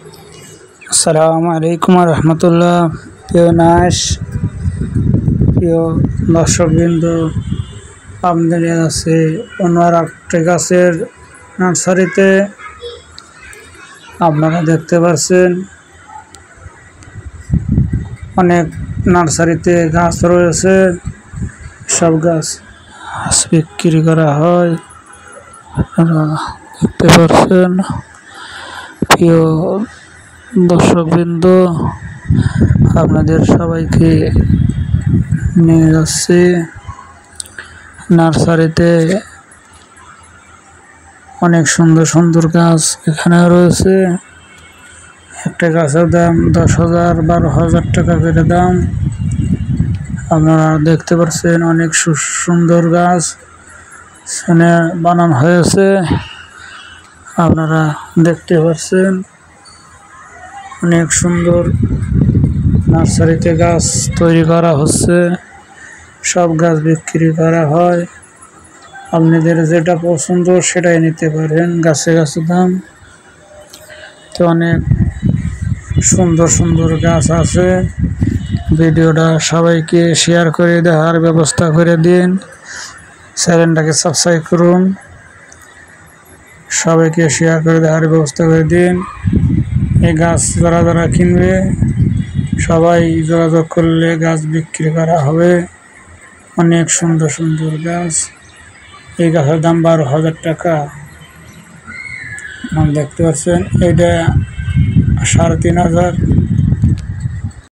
আসসালামু আলাইকুম রহমতুল্লাহ। প্রিয় নাশ, প্রিয় দর্শকবৃন্দ, আপনাদের আছে অন্য একটি গাছের নার্সারিতে। আপনারা দেখতে পাচ্ছেন অনেক নার্সারিতে গাছ রয়েছে। সব গাছ বিক্রি করা হয়। আপনারা দেখতে পাচ্ছেন প্রিয় দর্শকবৃন্দ, আপনাদের সবাইকে নিয়ে যাচ্ছি নার্সারিতে। অনেক সুন্দর সুন্দর গাছ এখানে রয়েছে। একটা গাছের দাম 10,000 12,000 টাকা করে দাম। আপনারা দেখতে পাচ্ছেন অনেক সুন্দর গাছ এখানে বানানো হয়েছে। আপনারা দেখতে পাচ্ছেন অনেক সুন্দর নার্সারিতে গাছ তৈরি করা হচ্ছে। সব গাছ বিক্রি করা হয়। আপনাদের যেটা পছন্দ সেটাই নিতে পারেন। গাছে গাছে দাম তো অনেক সুন্দর সুন্দর গাছ আছে। ভিডিওটা সবাইকে শেয়ার করে দেওয়ার ব্যবস্থা করে দিন। চ্যানেলটাকে সাবস্ক্রাইব করুন। সবাইকে শেয়ার করে দেওয়ার ব্যবস্থা করে দিন। এই গাছ যারা যারা কিনবে সবাই যোগাযোগ করলে গাছ বিক্রি করা হবে। অনেক সুন্দর সুন্দর গাছ। এই গাছের দাম 12,000 টাকা। দেখতে পাচ্ছেন এইটা 3,500।